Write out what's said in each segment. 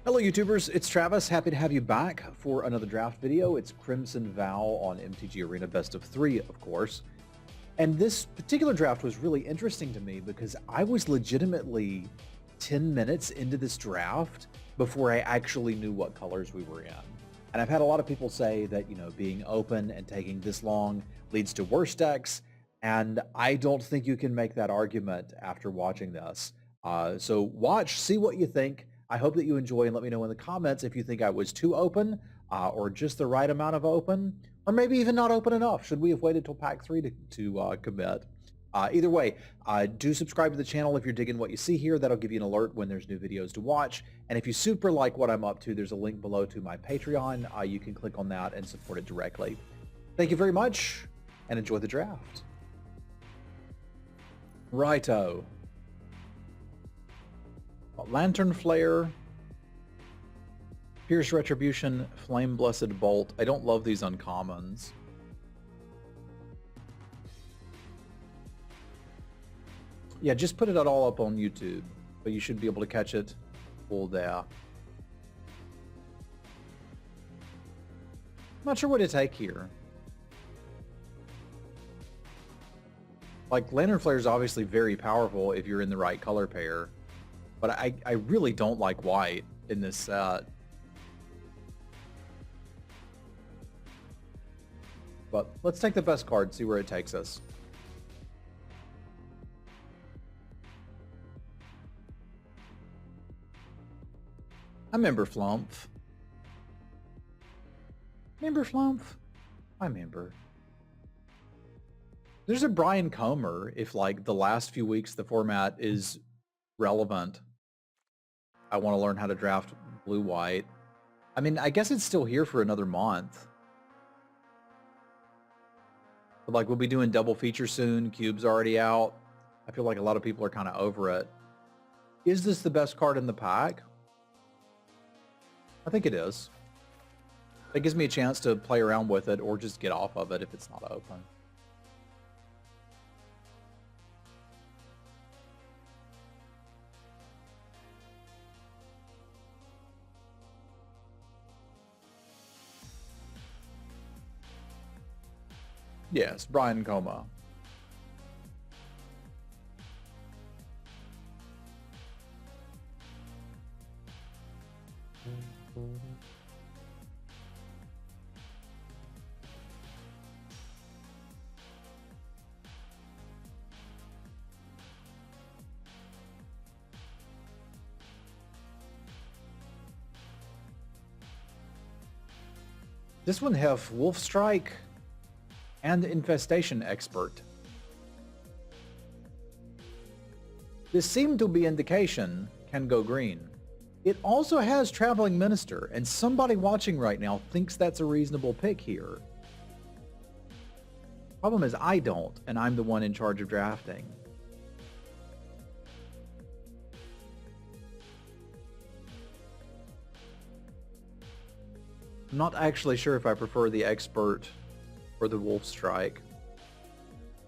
Hello YouTubers, it's Travis. Happy to have you back for another draft video. It's Crimson Vow on MTG Arena Best of 3, of course. And this particular draft was really interesting to me because I was legitimately 10 minutes into this draft before I actually knew what colors we were in. And I've had a lot of people say that, being open and taking this long leads to worse decks. And I don't think you can make that argument after watching this. So watch, see what you think. I hope that you enjoy, and let me know in the comments if you think I was too open or just the right amount of open, or maybe even not open enough. Should we have waited till pack 3 to commit? Either way, do subscribe to the channel if you're digging what you see here. That'll give you an alert when there's new videos to watch. And if you super like what I'm up to, there's a link below to my Patreon. You can click on that and support it directly. Thank you very much, and enjoy the draft. Righto. Lantern Flare, Pierce Retribution, Flame Blessed Bolt. I don't love these uncommons. Yeah, just put it all up on YouTube, but you should be able to catch it all there. I'm not sure what to take here. Like, Lantern Flare is obviously very powerful if you're in the right color pair. But I really don't like white in this set. But let's take the best card, see where it takes us. I remember Flumph. Remember Flumph? I remember. There's a Brian Comer if, like, the last few weeks the format is relevant. I want to learn how to draft blue-white. I mean, I guess it's still here for another month. But like, we'll be doing double feature soon. Cube's already out. I feel like a lot of people are kind of over it. Is this the best card in the pack? I think it is. It gives me a chance to play around with it or just get off of it if it's not open. Yes, Brian Coma. This one have Wolf Strike and Infestation Expert. This seemed to be indication can go green. It also has Traveling Minister, and somebody watching right now thinks that's a reasonable pick here. Problem is I don't, and I'm the one in charge of drafting. I'm not actually sure if I prefer the Expert or the Wolf Strike,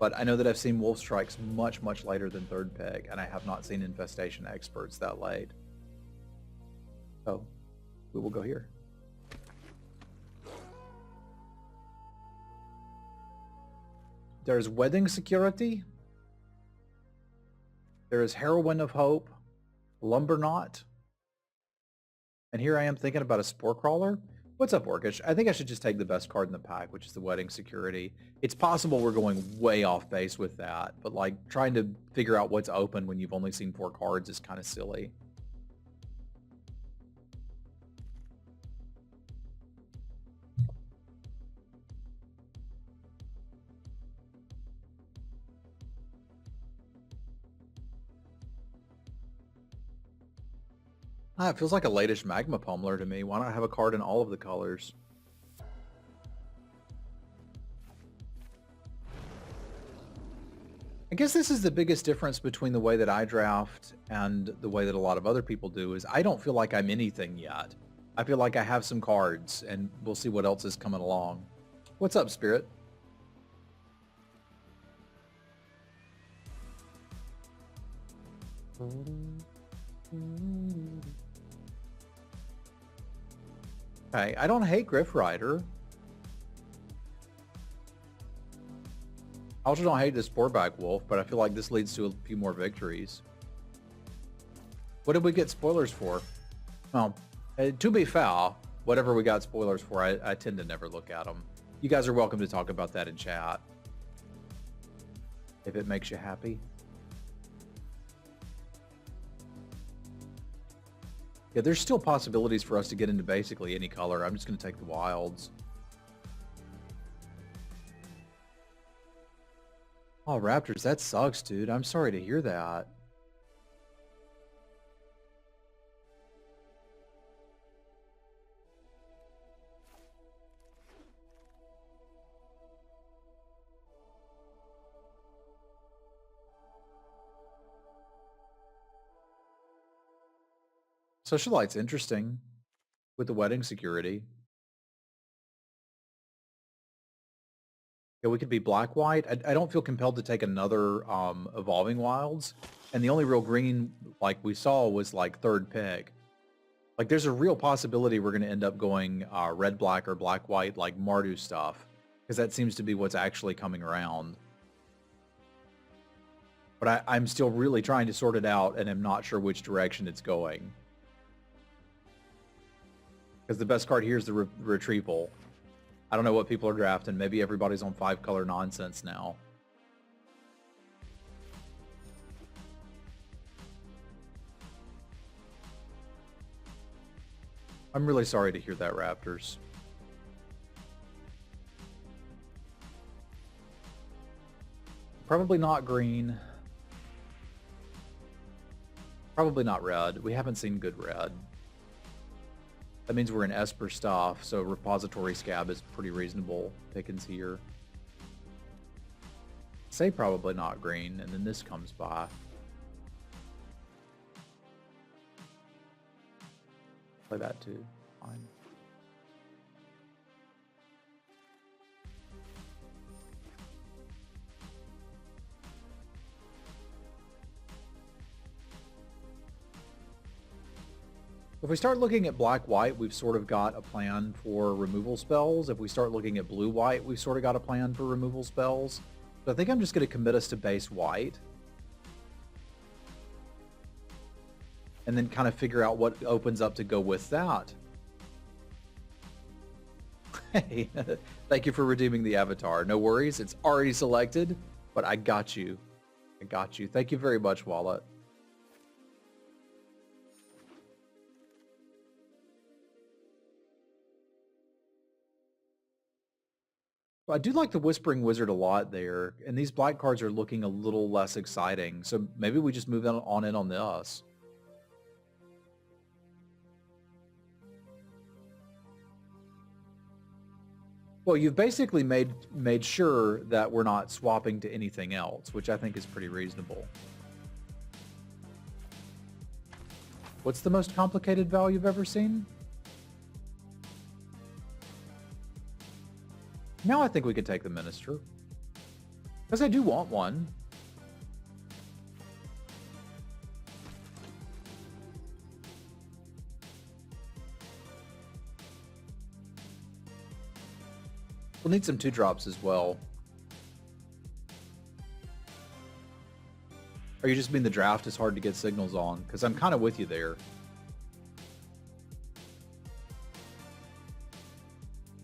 but I know that I've seen Wolf Strikes much, much later than third pick, and I have not seen Infestation Experts that late. So we will go here. There's Wedding Security. There is Heroine of Hope, Lumberknot, and here I am thinking about a Spore Crawler. What's up, Orcish? I think I should just take the best card in the pack, which is the Wedding Security. It's possible we're going way off base with that, but like trying to figure out what's open when you've only seen 4 cards is kind of silly. It feels like a latest Magma Pummeler to me. Why not have a card in all of the colors? I guess this is the biggest difference between the way that I draft and the way that a lot of other people do is I don't feel like I'm anything yet. I feel like I have some cards, and we'll see what else is coming along. What's up, Spirit? Okay, I don't hate Griff Rider. I also don't hate the Sporeback Wolf, but I feel like this leads to a few more victories. What did we get spoilers for? Well, to be fair, whatever we got spoilers for, I tend to never look at them. You guys are welcome to talk about that in chat, if it makes you happy. Yeah, there's still possibilities for us to get into basically any color. I'm just going to take the wilds. Oh, Raptors, that sucks, dude. I'm sorry to hear that. Socialite's interesting with the wedding security. Yeah, we could be black-white. I don't feel compelled to take another Evolving Wilds. And the only real green, like we saw, was like third pick. Like there's a real possibility we're going to end up going red-black or black-white, like Mardu stuff. Because that seems to be what's actually coming around. But I'm still really trying to sort it out, and I'm not sure which direction it's going. Because the best card here is the Retrieval. I don't know what people are drafting. Maybe everybody's on 5-color nonsense now. I'm really sorry to hear that, Raptors. Probably not green. Probably not red. We haven't seen good red. That means we're in Esper stuff, so Repository Scab is pretty reasonable pickings here. Say probably not green, and then this comes by. Play that too. Fine. If we start looking at black-white, we've sort of got a plan for removal spells. If we start looking at blue-white, we've sort of got a plan for removal spells. So I think I'm just going to commit us to base white. And then kind of figure out what opens up to go with that. Hey, thank you for redeeming the avatar. No worries, it's already selected, but I got you. I got you. Thank you very much, Wallet. I do like the Whispering Wizard a lot there, and these black cards are looking a little less exciting, so maybe we just move on in on this. Well, you've basically made sure that we're not swapping to anything else, which I think is pretty reasonable. What's the most complicated Vow you've ever seen? Now I think we could take the Minister. Because I do want one. We'll need some 2-drops as well. Or you just mean the draft is hard to get signals on? Because I'm kind of with you there.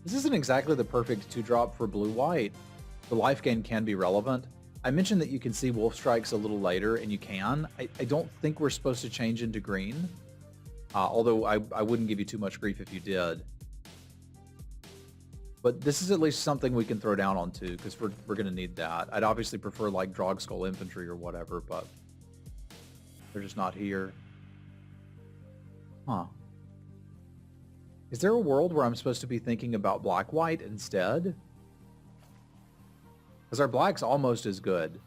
This isn't exactly the perfect 2-drop for blue-white. The life gain can be relevant. I mentioned that you can see Wolf Strikes a little later, and you can. I don't think we're supposed to change into green. Although I wouldn't give you too much grief if you did. But this is at least something we can throw down on too, because we're going to need that. I'd obviously prefer like Drog Skull Infantry or whatever, but they're just not here. Huh. Is there a world where I'm supposed to be thinking about black-white instead? Because our black's almost as good.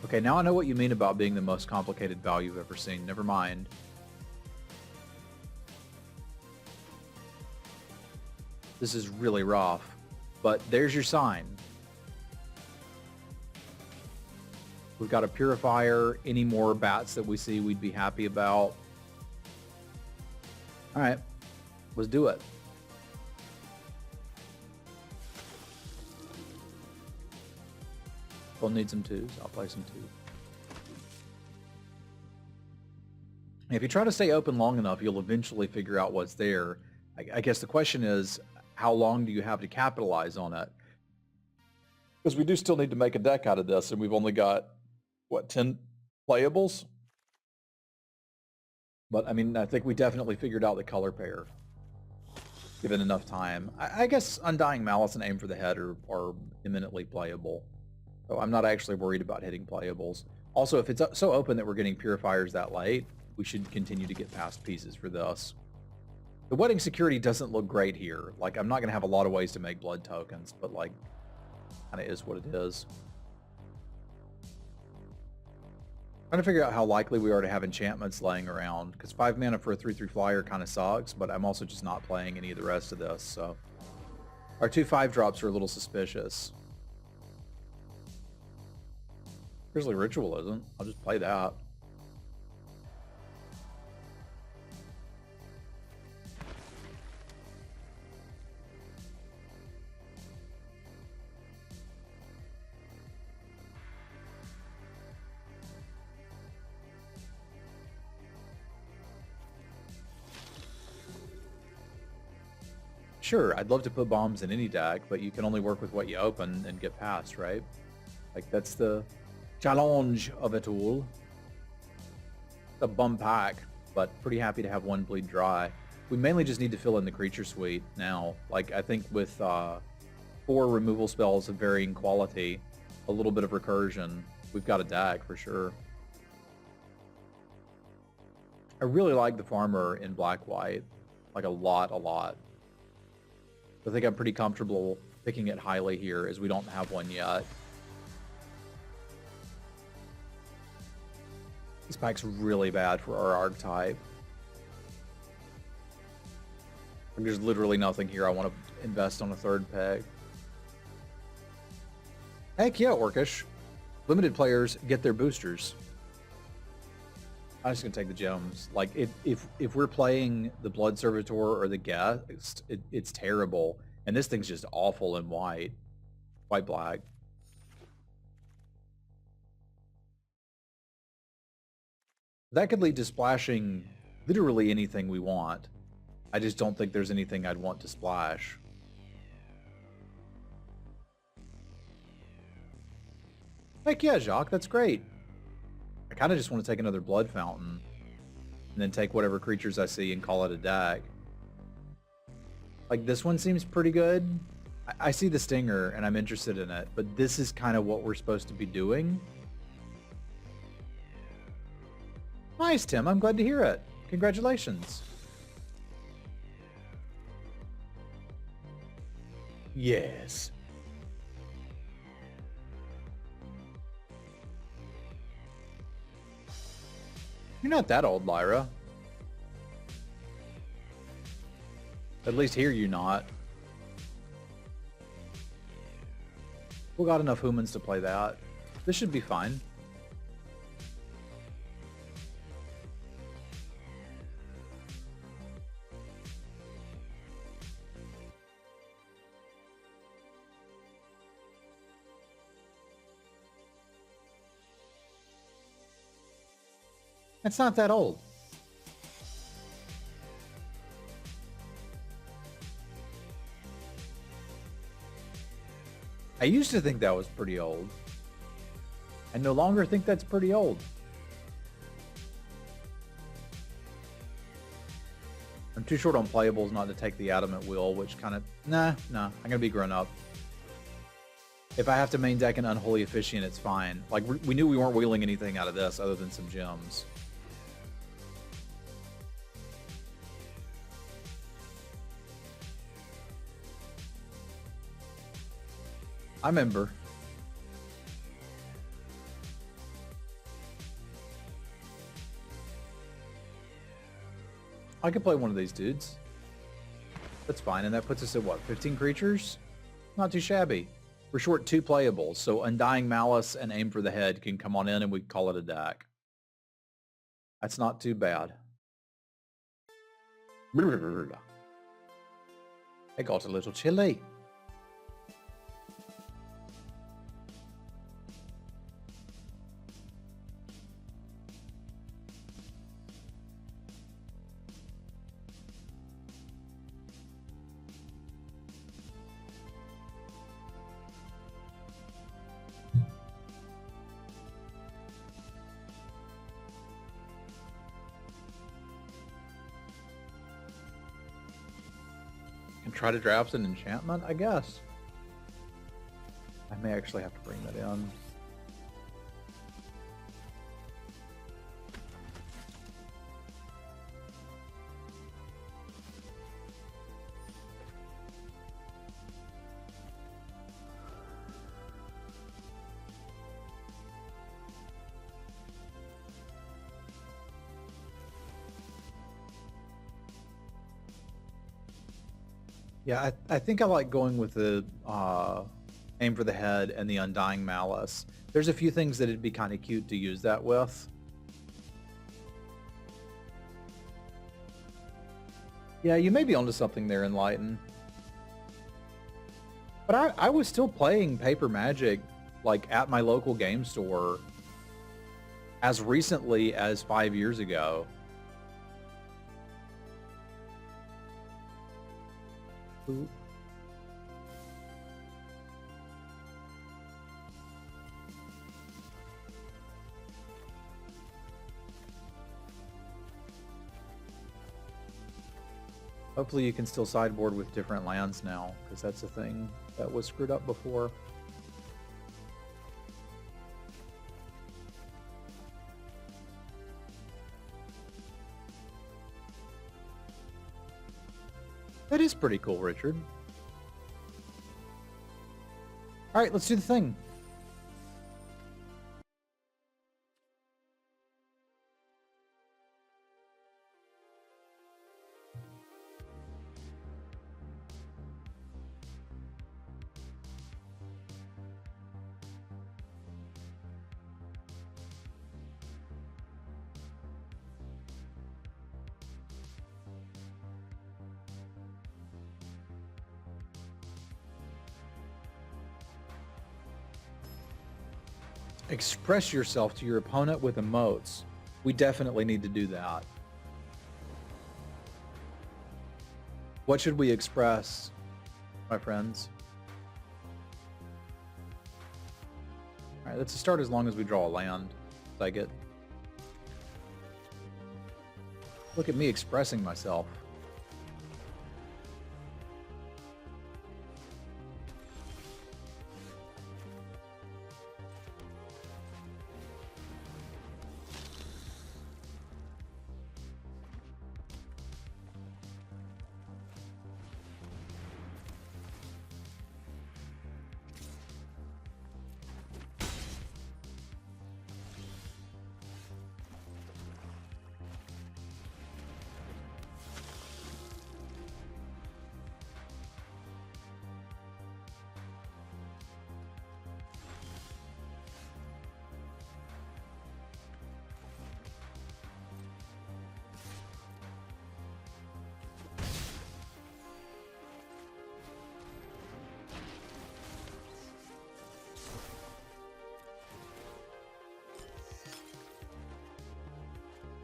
Okay, now I know what you mean about being the most complicated Vow you've ever seen. Never mind. This is really rough, but there's your sign. We've got a purifier. Any more bats that we see, we'd be happy about. All right, let's do it. We'll need some twos. I'll play some twos. If you try to stay open long enough, you'll eventually figure out what's there. I guess the question is, how long do you have to capitalize on it? Because we do still need to make a deck out of this, and we've only got, what, 10 playables? But, I mean, I think we definitely figured out the color pair, given enough time. I guess Undying Malice and Aim for the Head are eminently playable. So I'm not actually worried about hitting playables. Also, if it's so open that we're getting purifiers that late, we should continue to get past pieces for this. The Wedding Security doesn't look great here. Like, I'm not going to have a lot of ways to make blood tokens, but, like, kind of is what it is. Trying to figure out how likely we are to have enchantments laying around, because 5 mana for a 3/3 flyer kind of sucks, but I'm also just not playing any of the rest of this, so. Our 2 5-drops are a little suspicious. Grizzly Ritual isn't. I'll just play that. Sure, I'd love to put bombs in any deck, but you can only work with what you open and get past, right? Like, that's the challenge of it all. It's a bum pack, but pretty happy to have one bleed dry. We mainly just need to fill in the creature suite now. Like, I think with 4 removal spells of varying quality, a little bit of recursion, we've got a deck for sure. I really like the farmer in black-white, like a lot. I think I'm pretty comfortable picking it highly here, as we don't have one yet. This pack's really bad for our archetype. There's literally nothing here I want to invest on a third peg. Heck yeah, Orcish. Limited players get their boosters. I'm just gonna take the gems. Like, if we're playing the Blood Servitor or the Guest, it's terrible. And this thing's just awful in white. White-black. That could lead to splashing literally anything we want. I just don't think there's anything I'd want to splash. Heck yeah, Jacques, that's great. I kind of just want to take another Blood Fountain and then take whatever creatures I see and call it a deck. Like, this one seems pretty good. I see the Stinger and I'm interested in it, but this is kind of what we're supposed to be doing. Nice, Tim. I'm glad to hear it. Congratulations. Yes. You're not that old, Lyra. At least here you're not. We got enough humans to play that. This should be fine. It's not that old. I used to think that was pretty old. I no longer think that's pretty old. I'm too short on playables not to take the Adamant Will, which kind of... Nah, I'm gonna be grown up. If I have to main deck an Unholy Officiant, it's fine. Like, we knew we weren't wheeling anything out of this other than some gems. I remember. I could play one of these dudes. That's fine, and that puts us at what, 15 creatures? Not too shabby. We're short 2 playables, so Undying Malice and Aim for the Head can come on in and we call it a deck. That's not too bad. I got a little chilly. Try to draft an enchantment, I guess. I may actually have to bring that in. Yeah, I think I like going with the Aim for the Head and the Undying Malice. There's a few things that it'd be kind of cute to use that with. Yeah, you may be onto something there, Enlighten. But I was still playing Paper Magic, like, at my local game store as recently as 5 years ago. Ooh. Hopefully you can still sideboard with different lands now, because that's a thing that was screwed up before. That is pretty cool, Richard. All right, let's do the thing. Express yourself to your opponent with emotes. We definitely need to do that. What should we express, my friends? All right, let's start as long as we draw a land. Like it. Look at me expressing myself.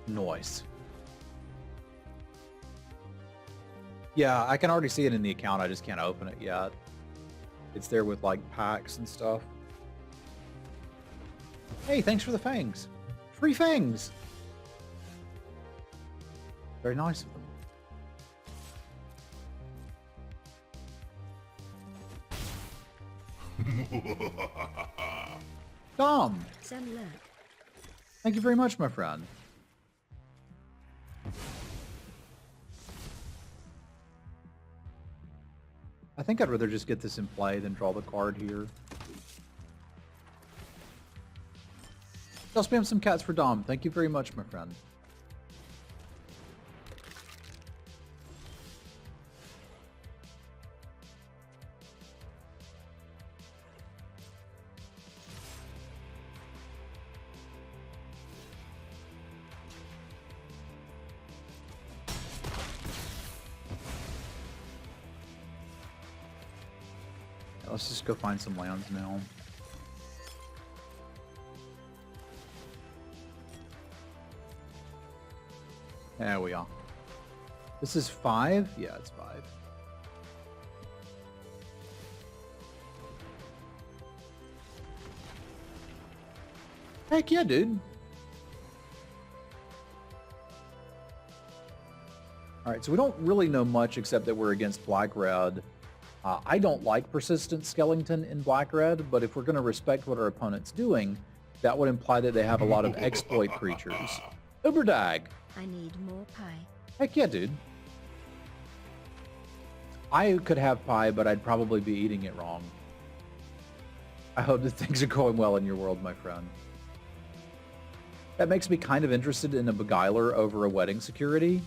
Noise. Yeah, I can already see it in the account. I just can't open it yet. It's there with like packs and stuff. Hey, thanks for the fangs. Free fangs. Very nice of them. Dom. Semulin. Thank you very much, my friend. I think I'd rather just get this in play than draw the card here. I'll spam some cats for Dom. Thank you very much, my friend. let's just go find some lands now. There we are. This is 5? Yeah, it's 5. Heck yeah, dude. Alright, so we don't really know much except that we're against Black-Red. I don't like Persistent Skeleton in Black-Red, but if we're going to respect what our opponent's doing, that would imply that they have a lot of exploit creatures. Uberdag! I need more pie. Heck yeah, dude. I could have pie, but I'd probably be eating it wrong. I hope that things are going well in your world, my friend. That makes me kind of interested in a Beguiler over a Wedding Security.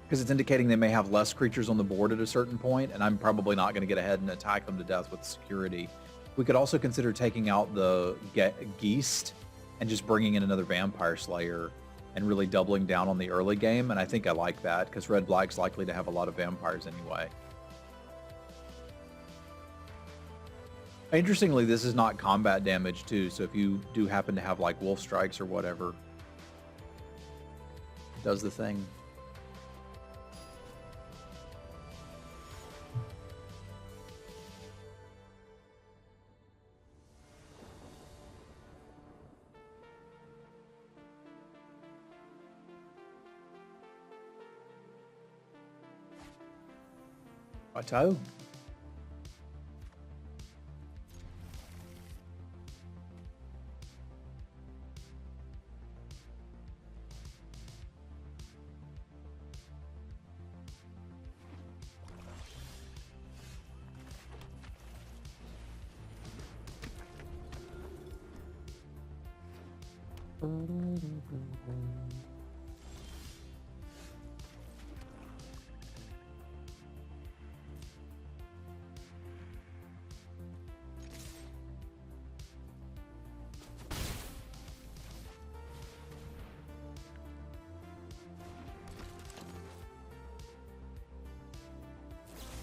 Because it's indicating they may have less creatures on the board at a certain point, and I'm probably not going to get ahead and attack them to death with security. We could also consider taking out the Geist and just bringing in another Vampire Slayer and really doubling down on the early game, and I think I like that, because Red-Black's likely to have a lot of vampires anyway. Interestingly, this is not combat damage, too, so if you do happen to have, like, Wolf Strikes or whatever, it does the thing. Righto.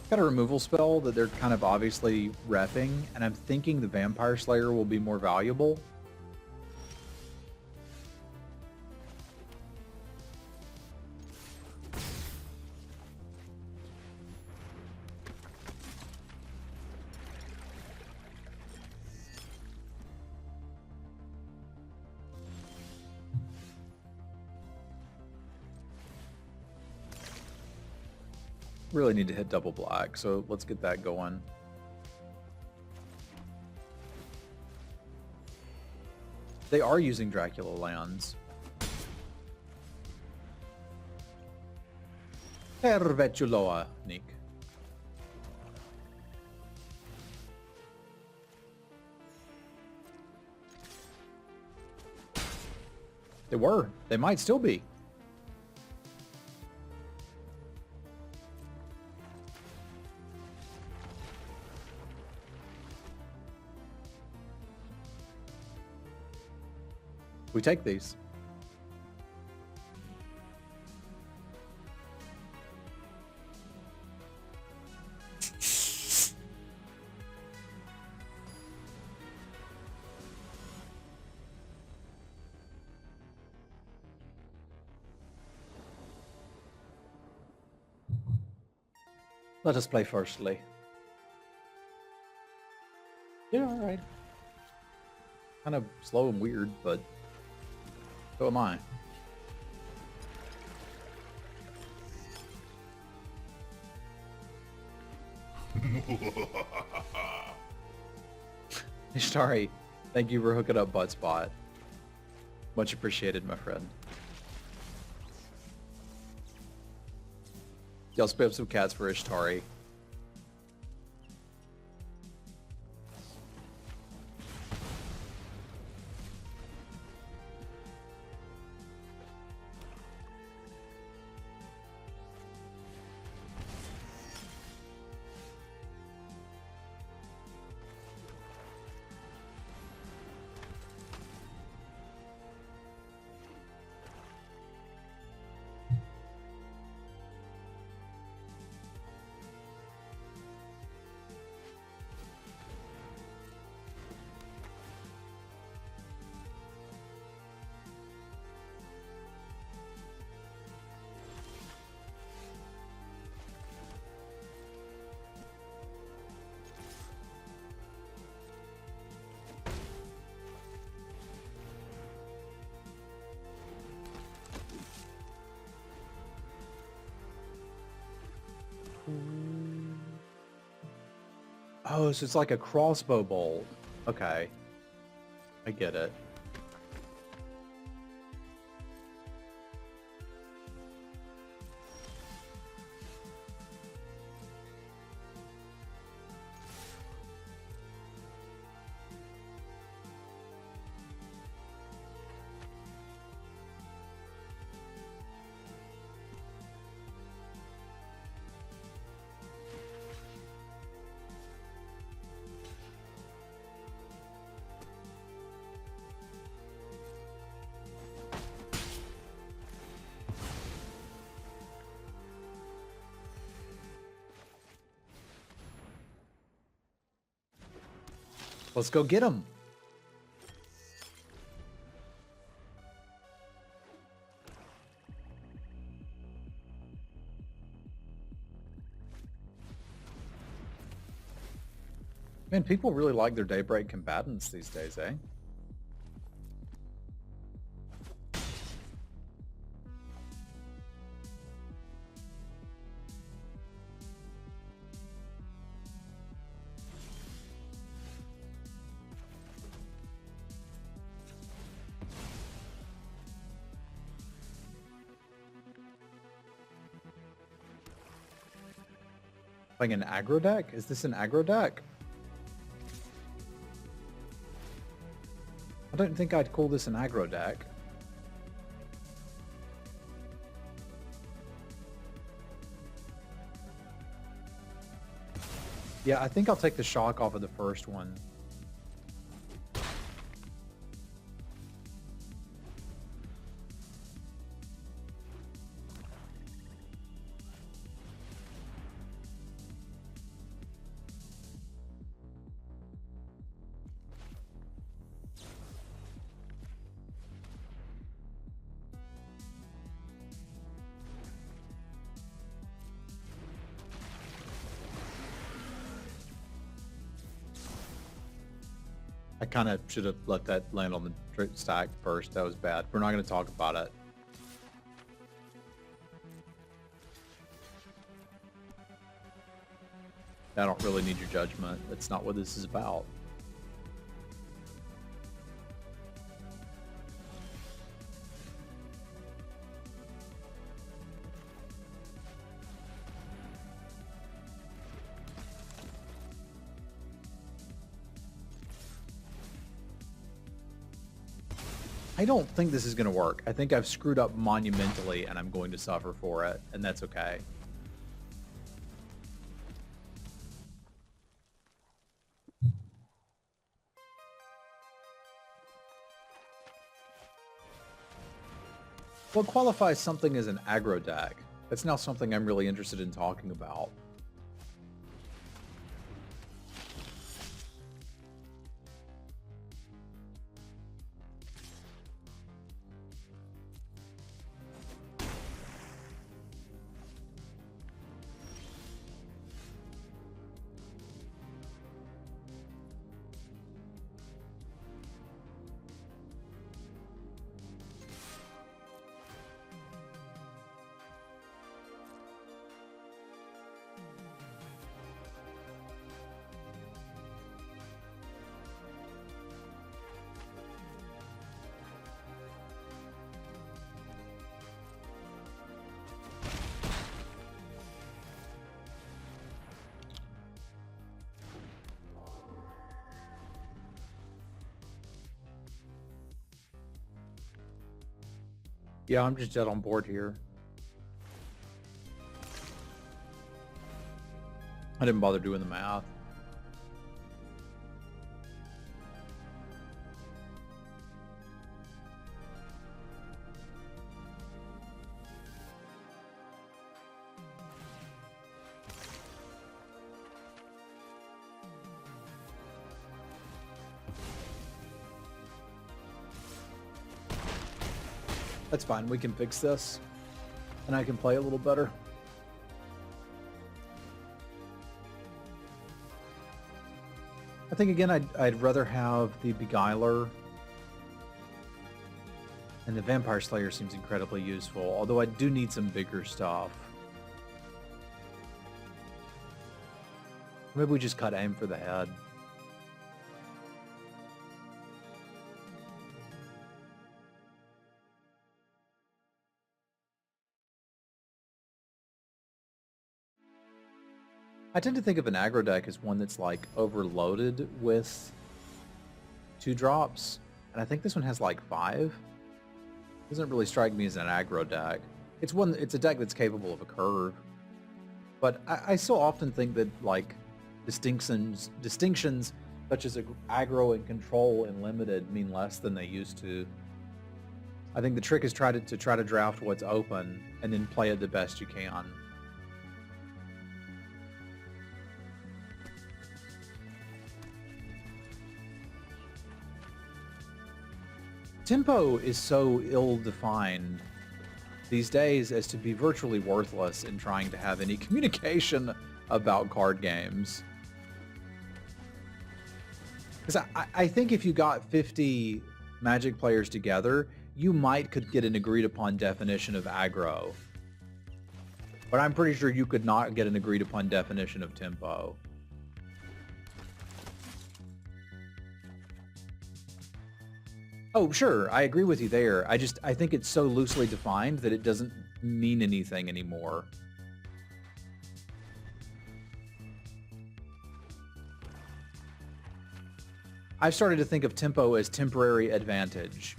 Got a removal spell that they're kind of obviously reffing, and I'm thinking the Vampire Slayer will be more valuable. Really need to hit double black, so let's get that going. They are using Dracula lands. Hervetuloa, Nick. They were. They might still be. We take these. Let us play firstly. Yeah, all right. Kind of slow and weird, but so am I. Ishtari, thank you for hooking up Butt Spot. Much appreciated, my friend. Y'all spit up some cats for Ishtari. Oh, so it's like a crossbow bolt. Okay. I get it. Let's go get him. Man, people really like their Daybreak combatants these days, eh? Playing an aggro deck? Is this an aggro deck? I don't think I'd call this an aggro deck. Yeah, I think I'll take the shock off of the first one. I kind of should have let that land on the stack first. That was bad. We're not going to talk about it. I don't really need your judgment. That's not what this is about. I don't think this is going to work. I think I've screwed up monumentally and I'm going to suffer for it, and that's okay. What qualifies something as an aggro deck? That's now something I'm really interested in talking about. Yeah, I'm just dead on board here. I didn't bother doing the math. That's fine. We can fix this. And I can play a little better. I think, again, I'd rather have the Beguiler. And the Vampire Slayer seems incredibly useful. Although I do need some bigger stuff. Maybe we just cut aim for the head. I tend to think of an aggro deck as one that's like overloaded with 2 drops, and I think this one has like 5. Doesn't really strike me as an aggro deck. It's a deck that's capable of a curve, but I still often think that like distinctions such as aggro and control and limited mean less than they used to. I think the trick is try to draft what's open and then play it the best you can. Tempo is so ill-defined these days as to be virtually worthless in trying to have any communication about card games. Because I think if you got 50 Magic players together, you could get an agreed upon definition of aggro. But I'm pretty sure you could not get an agreed upon definition of tempo. Oh, sure, I agree with you there. I think it's so loosely defined that it doesn't mean anything anymore. I've started to think of tempo as temporary advantage.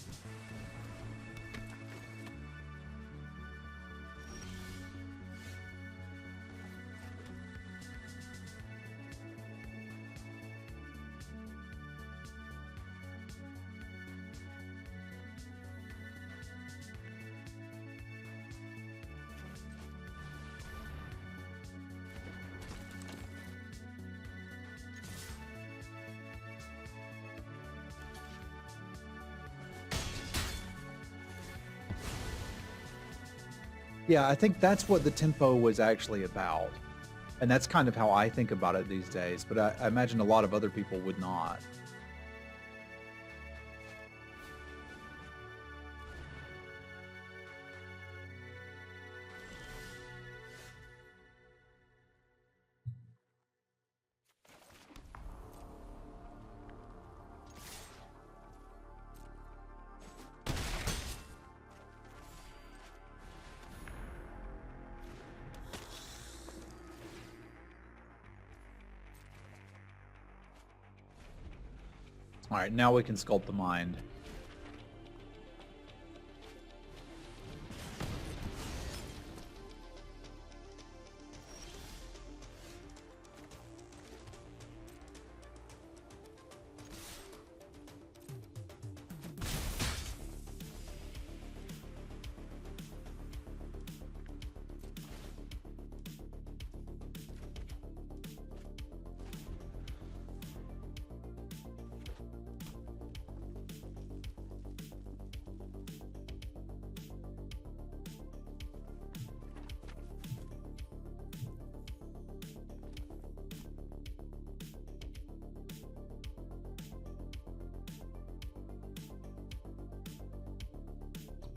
Yeah, I think that's what the tempo was actually about. And that's kind of how I think about it these days, but I imagine a lot of other people would not. All right, now we can sculpt the mind.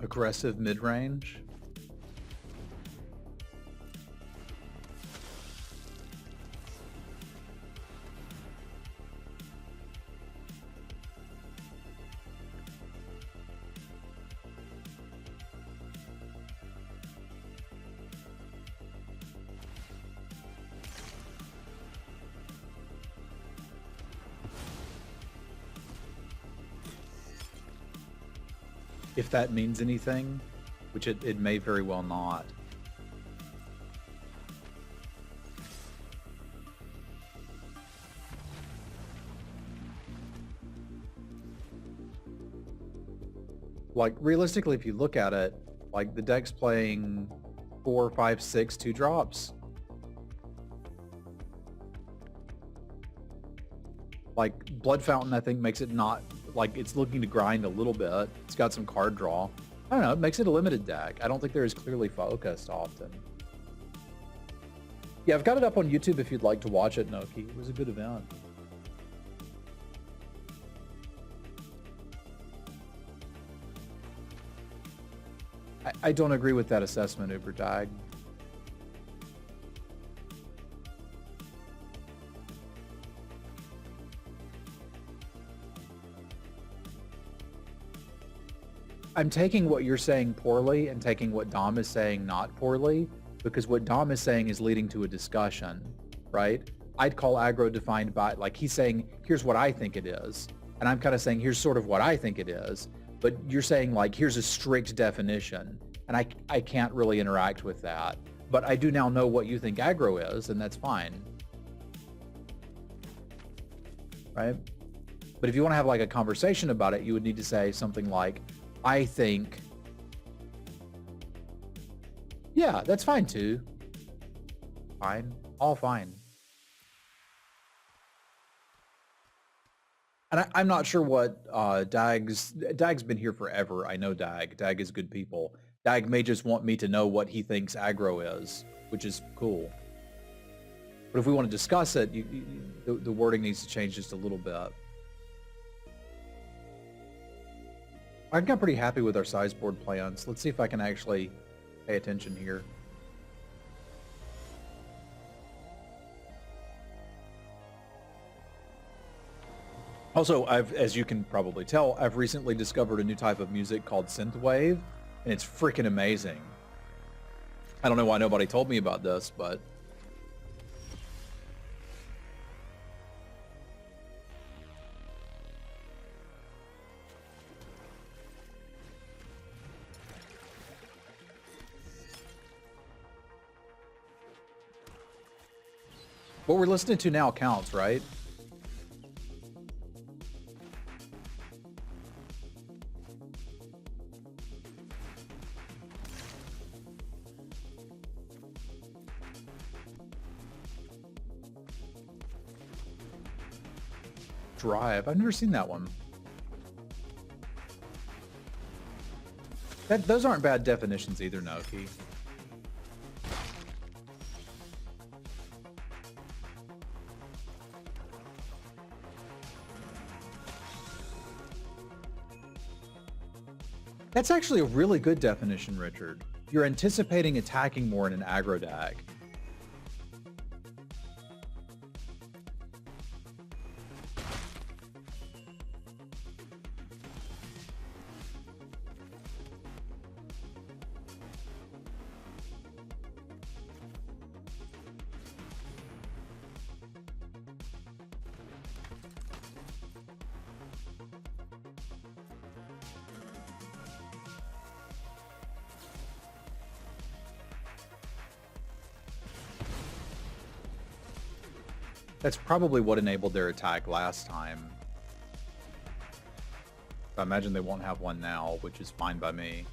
Aggressive mid-range. If that means anything, which it may very well not. Like, realistically, if you look at it, like, the deck's playing 4, 5, 6 2-drops. Like, Blood Fountain, I think, makes it not... Like, it's looking to grind a little bit. It's got some card draw. I don't know, it makes it a limited deck. I don't think they're as clearly focused often. Yeah, I've got it up on YouTube if you'd like to watch it, Noki. It was a good event. I don't agree with that assessment, Ubertag. I'm taking what you're saying poorly and taking what Dom is saying not poorly, because what Dom is saying is leading to a discussion, right? I'd call aggro defined by, like, he's saying, here's what I think it is. And I'm kind of saying, here's sort of what I think it is. But you're saying, like, here's a strict definition. And I can't really interact with that. But I do now know what you think aggro is, and that's fine. Right? But if you want to have like a conversation about it, you would need to say something like, I think, yeah, that's fine too. Fine, all fine. And I'm not sure what Dag's been here forever. I know Dag. Dag is good people. Dag may just want me to know what he thinks aggro is, which is cool. But if we want to discuss it, the wording needs to change just a little bit. I got pretty happy with our size board plans. Let's see if I can actually pay attention here. Also, as you can probably tell, I've recently discovered a new type of music called synthwave, and it's freaking amazing. I don't know why nobody told me about this, but what we're listening to now counts, right? Drive. I've never seen that one. Those aren't bad definitions either, Naoki. That's actually a really good definition, Richard. You're anticipating attacking more in an aggro dag. That's probably what enabled their attack last time. I imagine they won't have one now, which is fine by me.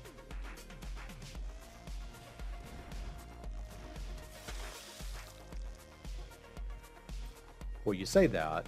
Well, you say that.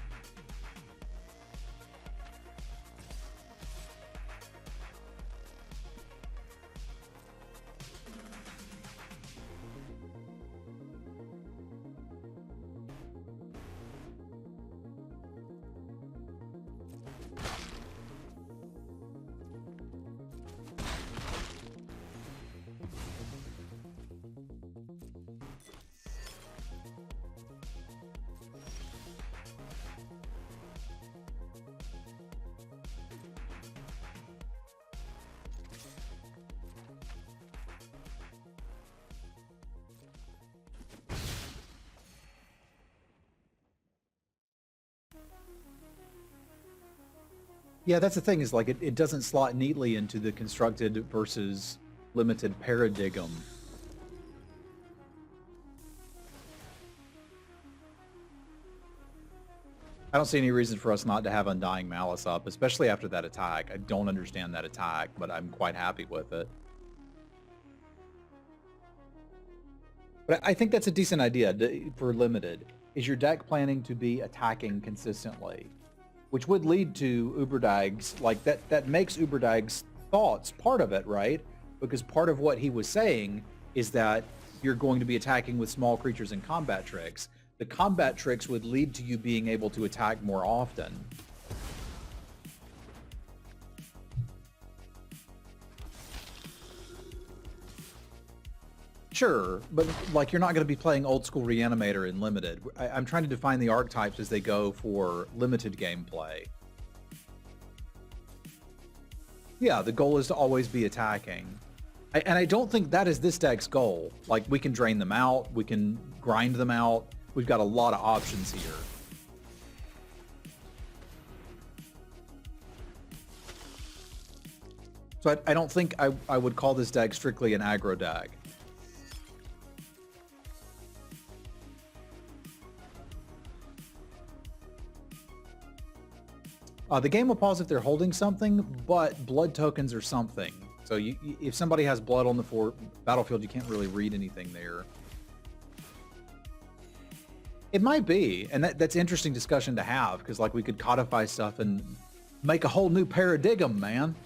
Yeah, that's the thing, is like it doesn't slot neatly into the constructed versus limited paradigm. I don't see any reason for us not to have Undying Malice up, especially after that attack. I don't understand that attack, but I'm quite happy with it. But I think that's a decent idea for limited. Is your deck planning to be attacking consistently? Which would lead to Uberdag's, like that makes Uberdag's thoughts part of it, right? Because part of what he was saying is that you're going to be attacking with small creatures and combat tricks. The combat tricks would lead to you being able to attack more often. Sure, but like you're not going to be playing old school Reanimator in Limited. I'm trying to define the archetypes as they go for limited gameplay. Yeah, the goal is to always be attacking. And I don't think that is this deck's goal. Like, we can drain them out, we can grind them out. We've got a lot of options here. So I don't think I would call this deck strictly an aggro deck. The game will pause if they're holding something, but blood tokens are something. So if somebody has blood on the battlefield, you can't really read anything there. It might be, and that's interesting discussion to have, because like we could codify stuff and make a whole new paradigm, man.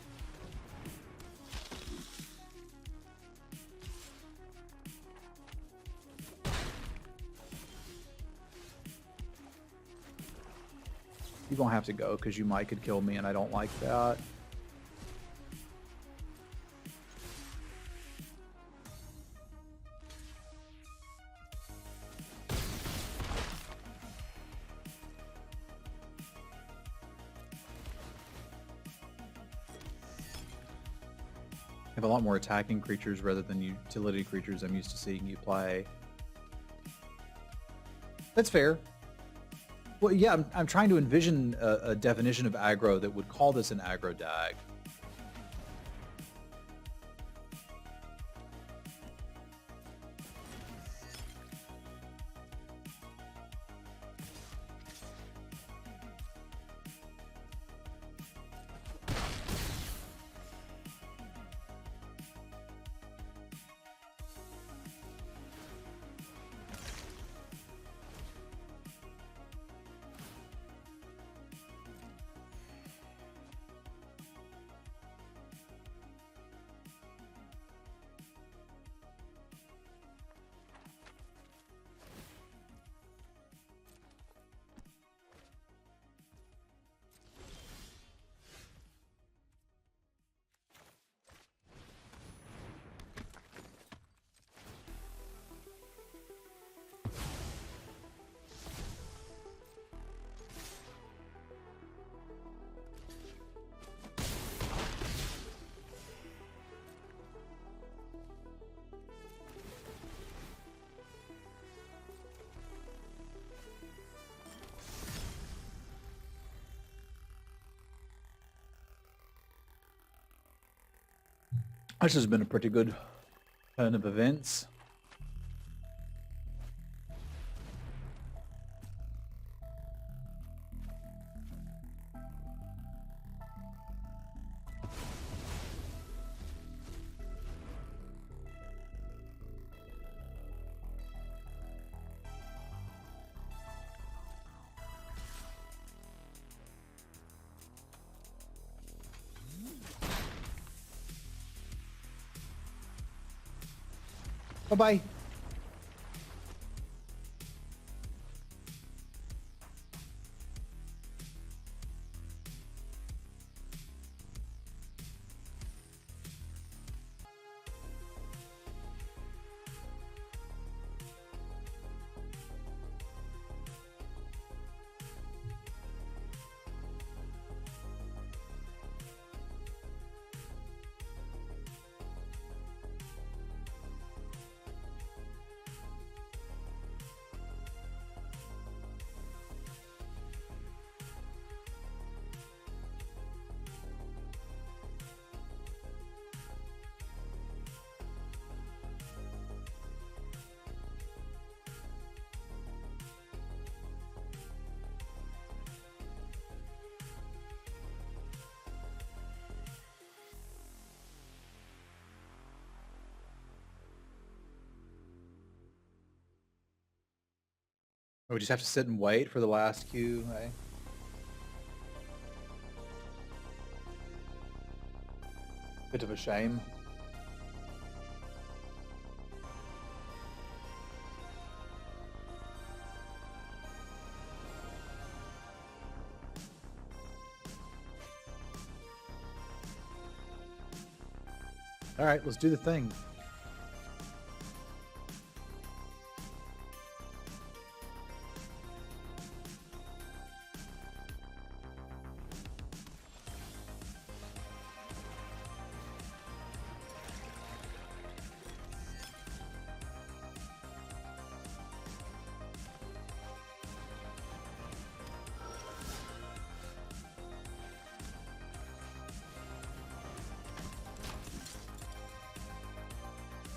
You're gonna have to go because you might could kill me, and I don't like that. I have a lot more attacking creatures rather than utility creatures I'm used to seeing you play. That's fair. Well, yeah, I'm trying to envision a definition of aggro that would call this an aggro deck. This has been a pretty good turn of events. Bye-bye. We just have to sit and wait for the last queue, eh? Bit of a shame. All right, let's do the thing.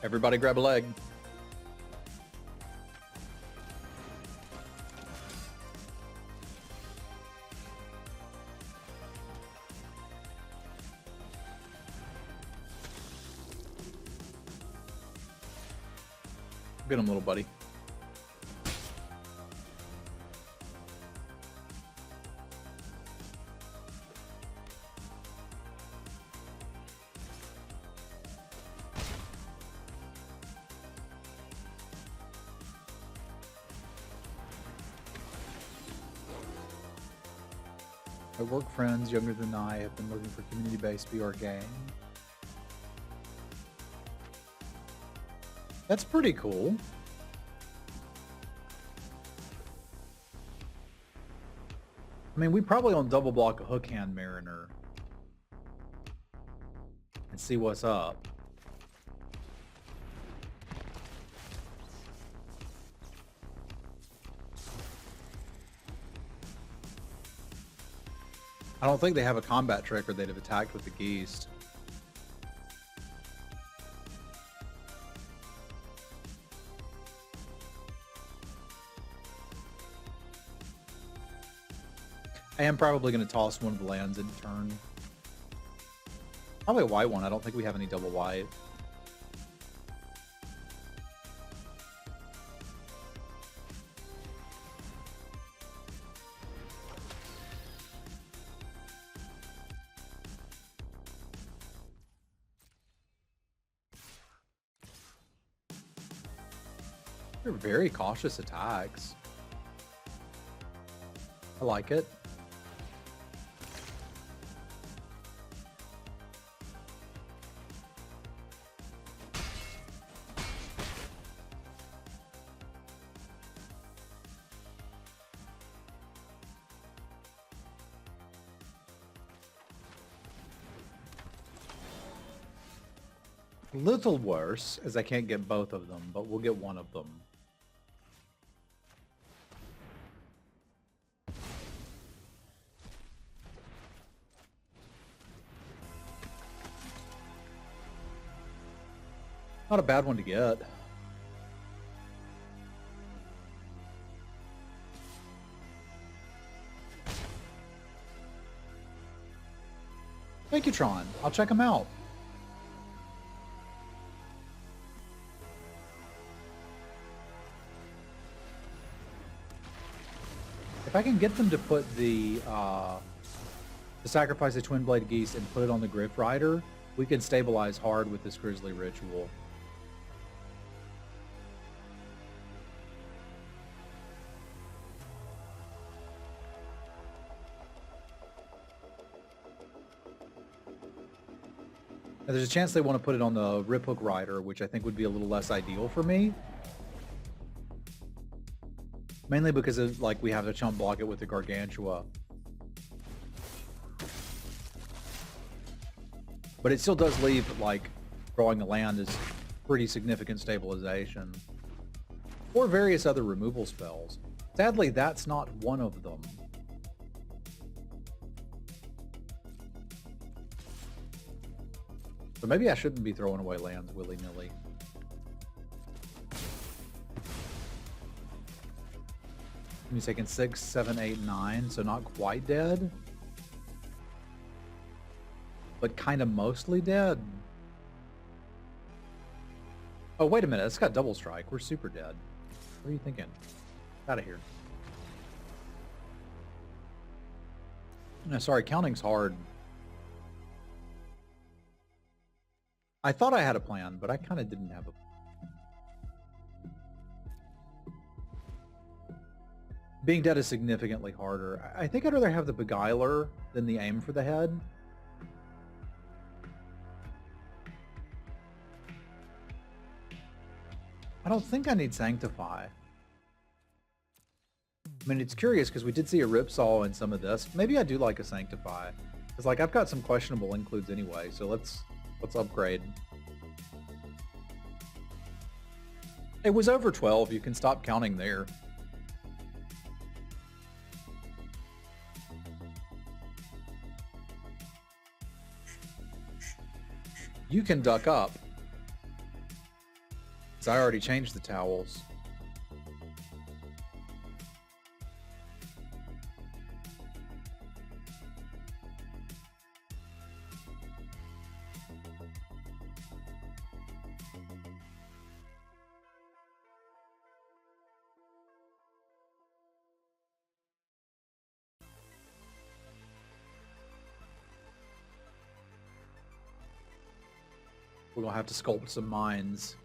Everybody grab a leg. Get him, little buddy. My work friends younger than I have been looking for community-based VR game. That's pretty cool. I mean, we probably on double block a hook hand Mariner and see what's up. I don't think they have a combat trick or they'd have attacked with the geese. I am probably going to toss one of the lands in turn. Probably a white one. I don't think we have any double white. They're very cautious attacks. I like it. Little worse, as I can't get both of them, but we'll get one of them. Not a bad one to get. Thank you, Tron. I'll check them out. If I can get them to put to sacrifice the Twin Blade Geese and put it on the Griff Rider, we can stabilize hard with this Grizzly Ritual. Now, there's a chance they want to put it on the Riphook Rider, which I think would be a little less ideal for me. Mainly because of, like, we have to chump block it with the Gargantua. But it still does leave, like, drawing a land as pretty significant stabilization. Or various other removal spells. Sadly, that's not one of them. So maybe I shouldn't be throwing away lands willy-nilly. He's taking 6, 7, 8, 9, so not quite dead. But kind of mostly dead. Oh, wait a minute. It's got double strike. We're super dead. What are you thinking? Out of here. No, sorry. Counting's hard. I thought I had a plan, but I kind of didn't have a plan. Being dead is significantly harder. I think I'd rather have the Beguiler than the aim for the head. I don't think I need Sanctify. I mean, it's curious because we did see a Ripsaw in some of this. Maybe I do like a Sanctify. Because, like, I've got some questionable includes anyway, so let's upgrade. It was over 12. You can stop counting there. You can duck up. 'Cause I already changed the towels. We're gonna have to sculpt some minds.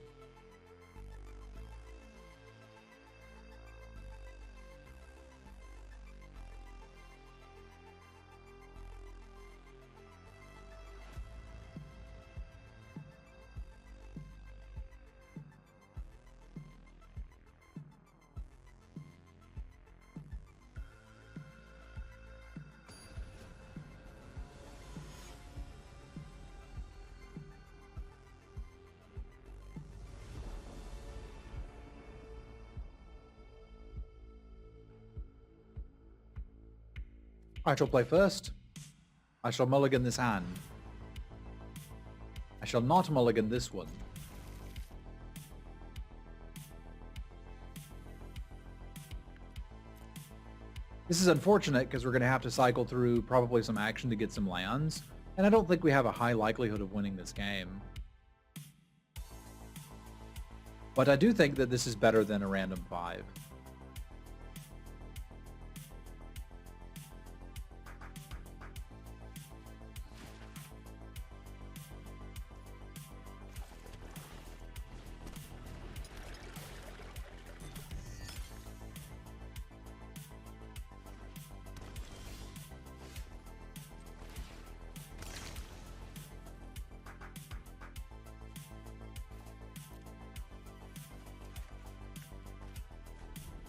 I shall play first. I shall mulligan this hand. I shall not mulligan this one. This is unfortunate because we're going to have to cycle through probably some action to get some lands, and I don't think we have a high likelihood of winning this game. But I do think that this is better than a random 5.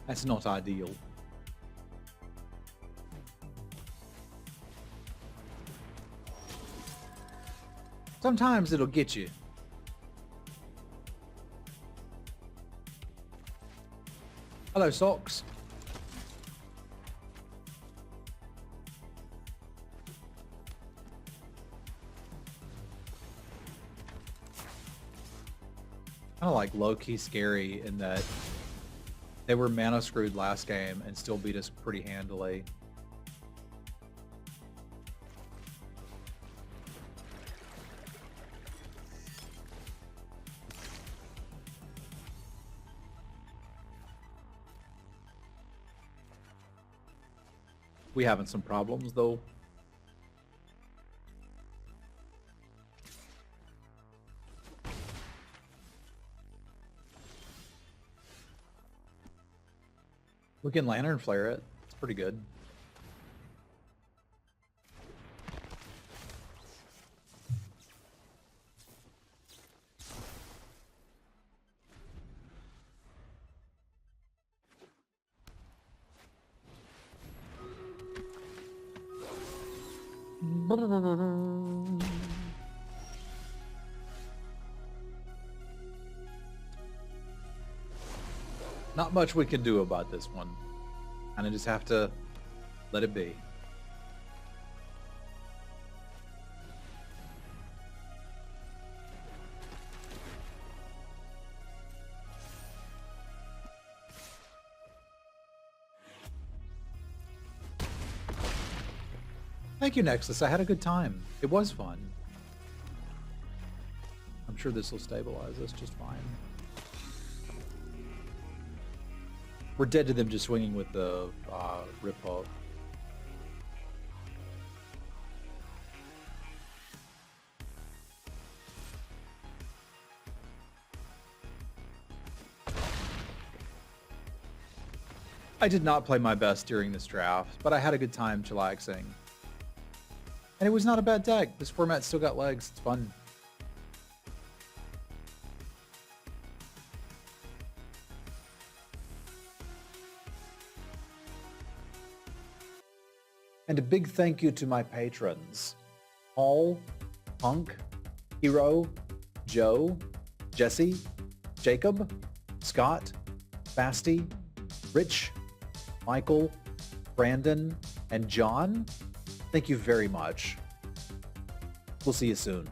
That's not ideal. Sometimes it'll get you. Hello, Socks. Kind of like low-key scary in that they were mana screwed last game and still beat us pretty handily. We having some problems though. We can Lantern Flare it. It's pretty good. Not much we can do about this one. And I just have to let it be. Thank you, Nexus. I had a good time. It was fun. I'm sure this will stabilize us just fine. We're dead to them just swinging with the rip hook. I did not play my best during this draft, but I had a good time chillaxing. And it was not a bad deck. This format still got legs. It's fun. And a big thank you to my patrons. Paul, Punk, Hero, Joe, Jesse, Jacob, Scott, Basti, Rich, Michael, Brandon, and John. Thank you very much. We'll see you soon.